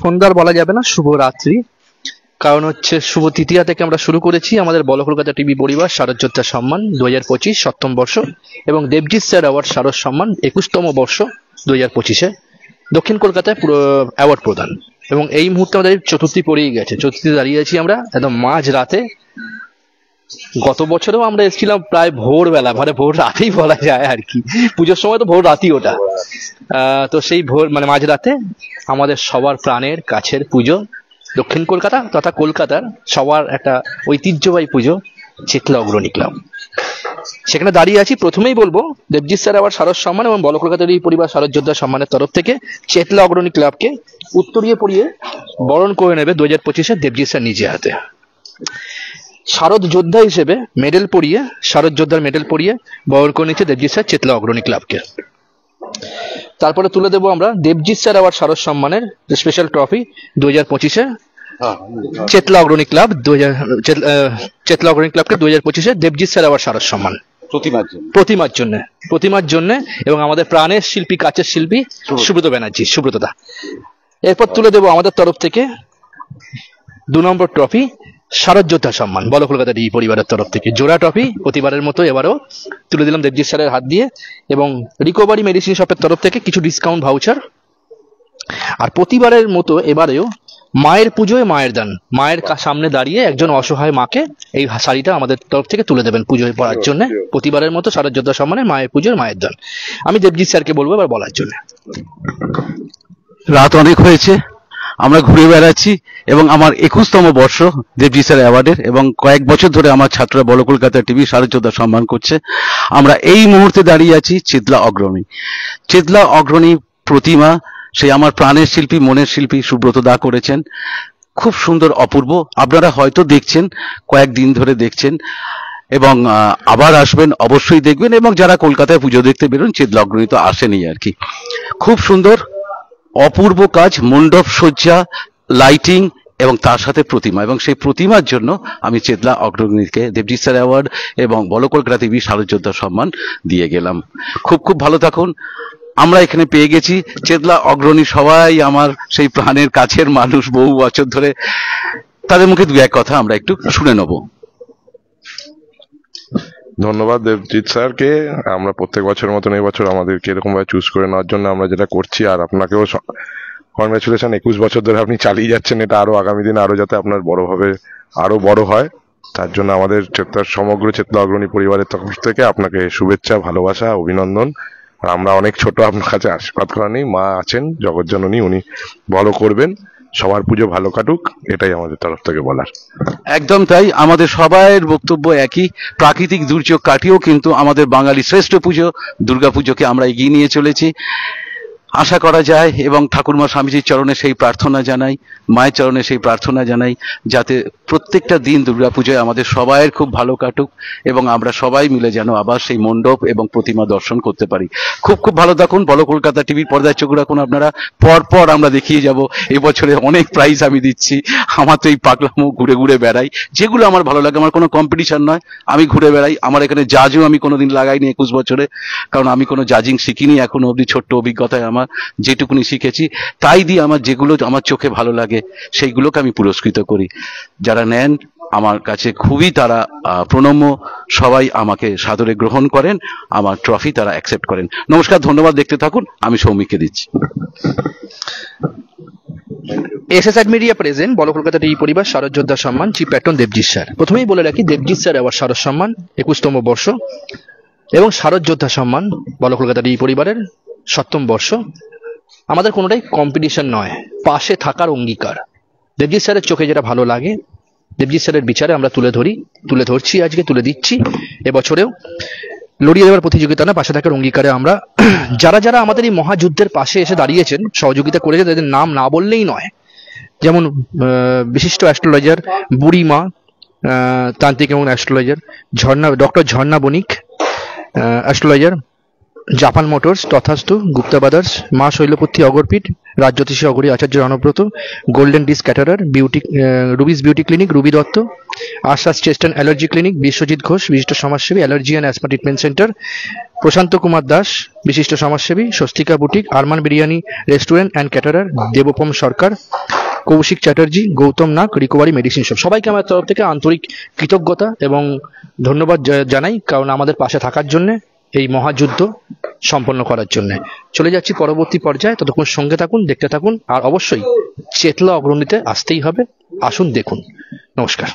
সন্ধ্যার বলা যাবে না, শুভ রাত্রি। কারণ হচ্ছে শুভ তৃতীয়া থেকে আমরা শুরু করেছি আমাদের বল কলকাতা টিভি পরিবার শারদযোদ্ধা সম্মান 2025 সপ্তম বর্ষ এবং দেবজিৎ স্যার অ্যাওয়ার্ড শারদ সম্মান 21তম বর্ষ 2025-এ দক্ষিণ কলকাতায় পুরো অ্যাওয়ার্ড প্রদান। এবং এই মুহূর্তে আমাদের চতুর্থী পড়েই গেছে, চতুর্থীতে দাঁড়িয়ে আছি আমরা একদম মাঝ রাতে। গত বছরেও আমরা এসেছিলাম প্রায় ভোরবেলা, মানে ভোর রাতেই বলা যায় আর কি, পুজোর সময় তো ভোর রাতই ওটা। তো সেই ভোর মানে মাঝরাতে আমাদের সবার প্রাণের কাছের পুজো, দক্ষিণ কলকাতা তথা কলকাতার সবার একটা ঐতিহ্যবাহী পুজো, চেতলা অগ্রণী ক্লাব। সেখানে দাঁড়িয়ে আছি। প্রথমেই বলবো দেবজিৎ স্যার আবার শারদ সম্মান এবং বল কলকাতার এই পরিবার শারদযোদ্ধা সম্মানের তরফ থেকে চেতলা অগ্রণী ক্লাবকে উত্তরীয় পরিয়ে বরণ করে নেবে 2025-এ দেবজিৎ স্যার নিজে হাতে। শারদ যোদ্ধা হিসেবে মেডেল পরিয়ে, শারদ যোদ্ধার মেডেল পরিয়ে বরণ করে নিচ্ছে দেবজিৎ স্যার চেতলা অগ্রণী ক্লাবকে। তারপরে তুলে দেবো আমরা দেবজিৎ স্যার আবার শারদ সম্মানের স্পেশাল ট্রফি 2025-এ চেতলা অগ্রণী ক্লাব, চেতলা অগ্রণী ক্লাবকে 2025-এ দেবজিৎ স্যার আবার শারদ সম্মান প্রতিমার জন্য এবং আমাদের প্রাণের শিল্পী, কাচের শিল্পী সুব্রত ব্যানার্জি, সুব্রতদা। এরপর তুলে দেবো আমাদের তরফ থেকে 2 নম্বর ট্রফি শারদযোদ্ধা সম্মান বল কলকাতা টিভি পরিবারের তরফ থেকে জোড়া ট্রফি প্রতিবারের মতো এবারও তুলে দিলাম দেবজিৎ স্যারের হাত দিয়ে, এবং রিকভারি মেডিসিন শপের তরফ থেকে কিছু ডিসকাউন্ট ভাউচার। আর প্রতিবারের মতো এবারেও মায়ের পুজোয় মায়ের দান, মায়ের সামনে দাঁড়িয়ে একজন অসহায় মাকে এই শাড়িটা আমাদের তরফ থেকে তুলে দেবেন পুজোয় পড়ার জন্য। প্রতিবারের মতো শারদযোদ্ধা সম্মানে মায়ের পুজোর মায়ের দান। আমি দেবজিৎ স্যারকে বলবো এবার বলার জন্য। রাত অনেক হয়েছে, আমরা ঘুরে বেড়াচ্ছি এবং আমার 21তম বর্ষ দেবজিৎ স্যার অ্যাওয়ার্ডের, এবং কয়েক বছর ধরে আমার ছাত্ররা বল কলকাতা টিভি শারদযোদ্ধা সম্মান করছে। আমরা এই মুহূর্তে দাঁড়িয়ে আছি চেতলা অগ্রণী প্রতিমা, সেই আমার প্রাণের শিল্পী, মনের শিল্পী সুব্রত দা করেছেন। খুব সুন্দর, অপূর্ব। আপনারা হয়তো দেখছেন, কয়েকদিন ধরে দেখছেন এবং আবার আসবেন, অবশ্যই দেখবেন। এবং যারা কলকাতায় পুজো দেখতে বেরোন, চেতলা অগ্রণী তো আসেনি আর কি। খুব সুন্দর, অপূর্ব কাজ, মণ্ডপ সজ্জা, লাইটিং এবং তার সাথে প্রতিমা, এবং সেই প্রতিমার জন্য আমি চেতলা অগ্রণীকে দেবজিৎ স্যার অ্যাওয়ার্ড এবং বল কলকাতা টিভি শারদযোদ্ধা সম্মান দিয়ে গেলাম। খুব খুব ভালো থাকুন। আমরা এখানে পেয়ে গেছি চেতলা অগ্রণী, সবাই আমার সেই প্রাণের কাছের মানুষ, বহু বছর ধরে। তাদের মুখে 2-1 কথা আমরা একটু শুনে নেব। ধন্যবাদ দেবজিৎ স্যারকে। আমরা প্রত্যেক বছরের মতন এই বছর আমাদেরকে এরকম ভাবে চুজ করে নেওয়ার জন্য আমরা যেটা করছি, আর আপনাকেও কনগ্রাচুলেশন। 21 বছর ধরে আপনি চালিয়ে যাচ্ছেন এটা, আরো আগামী দিনে আরো যাতে আপনার আরো বড় হয়, তার জন্য আমাদের সমগ্র চেতলা অগ্রণী পরিবারের তরফ থেকে আপনাকে শুভেচ্ছা, ভালোবাসা, অভিনন্দন। আর আমরা অনেক ছোট, আপনার কাছে আশীর্বাদ করা নেই। মা আছেন জগৎজননী, উনি ভালো করবেন, সবার পুজো ভালো কাটুক, এটাই আমাদের তরফ থেকে বলার। একদম তাই, আমাদের সবাইয়ের বক্তব্য একই। প্রাকৃতিক দুর্যোগ কাটিয়েও কিন্তু আমাদের বাঙালি শ্রেষ্ঠ পুজো দুর্গাপুজোকে আমরা এগিয়ে নিয়ে চলেছি। আশা করা যায় এবং ঠাকুরমা স্বামীজির চরণে সেই প্রার্থনা জানাই, মায়ের চরণে সেই প্রার্থনা জানাই, যাতে প্রত্যেকটা দিন দুর্গাপুজোয় আমাদের সবাইয়ের খুব ভালো কাটুক এবং আমরা সবাই মিলে যেন আবার সেই মণ্ডপ এবং প্রতিমা দর্শন করতে পারি। খুব খুব ভালো থাকুন। বল কলকাতা টিভির পর্দায় চোখ রাখুন আপনারা। পর আমরা দেখিয়ে যাব। এবছরে অনেক প্রাইজ আমি দিচ্ছি। আমার তো এই পাগলামো, ঘুরে ঘুরে বেড়াই, যেগুলো আমার ভালো লাগে। আমার কোনো কম্পিটিশন নয়, আমি ঘুরে বেড়াই। আমার এখানে জাজও আমি কোনোদিন লাগাইনি 21 বছরে, কারণ আমি কোনো জাজিং শিখিনি এখনো অবধি। ছোট্ট অভিজ্ঞতায় আমার যেটুকুনি শিখেছি তাই দিয়ে আমার যেগুলো আমার চোখে ভালো লাগে সেইগুলোকে আমি পুরস্কৃত করি। যারা নেন আমার কাছে খুবই তারা প্রণম্য, সবাই আমাকে সাদরে গ্রহণ করেন, আমার ট্রফি তারা অ্যাকসেপ্ট করেন। নমস্কার, ধন্যবাদ। দেখতে থাকুন, আমি সৌমিককে দিচ্ছি। এসএসআর মিডিয়া প্রেজেন্ট বল কলকাতা টিভি পরিবার শারদযোদ্ধা সম্মান, চিফ প্যাট্রন দেবজিৎ স্যার। প্রথমেই বলে রাখি দেবজিৎ স্যার আবার শারদ সম্মান 21তম বর্ষ এবং শারদযোদ্ধা সম্মান বল কলকাতা টিভি পরিবারের 7ম বর্ষ। আমাদের কোনোটাই কম্পিটিশন নয়, পাশে থাকার অঙ্গীকার। দেবজিৎ স্যারের চোখে যেটা ভালো লাগে, দেবজিৎ স্যারের বিচারে আমরা তুলে ধরছি, আজকে তুলে দিচ্ছি। এবছরেও লড়িয়ে দেওয়ার প্রতিযোগিতা না, পাশে থাকার অঙ্গীকারে আমরা যারা আমাদের এই মহাযুদ্ধের পাশে এসে দাঁড়িয়েছেন, সহযোগিতা করেছেন, তাদের নাম না বললেই নয়। যেমন বিশিষ্ট অ্যাস্ট্রোলজার বুড়িমা, তান্ত্রিক এবং astrologer doctor Jharna Banik, astrologer Japan motors, Tathastu, Gupta brothers, Maa Shailaputri Agarpith, রাজ্যোতিষী Aghori Acharya Ranabrata, golden dish caterer, Ruby's beauty clinic Ruby Dutta, আশ্বাস chest and allergy clinic Biswajit Ghosh বিশিষ্ট সমাজসেবী, allergy and asthma treatment centre Prasanta Kumar Das বিশিষ্ট সমাজসেবী, Swastika boutique, Arman biryani restaurant and caterer, Debpam Sarkar, Kaushik Chatterjee, Gautam Nag, recovery medicine shop. সবাইকে আমার তরফ থেকে আন্তরিক কৃতজ্ঞতা এবং ধন্যবাদ জানাই, কারণ আমাদের পাশে থাকার জন্য, এই মহাযুদ্ধ সম্পন্ন করার জন্য। চলে যাচ্ছি পরবর্তী পর্যায়ে, ততক্ষণ সঙ্গে থাকুন, দেখতে থাকুন, আর অবশ্যই চেতলা অগ্রণীতে আসতেই হবে। আসুন দেখুন। নমস্কার।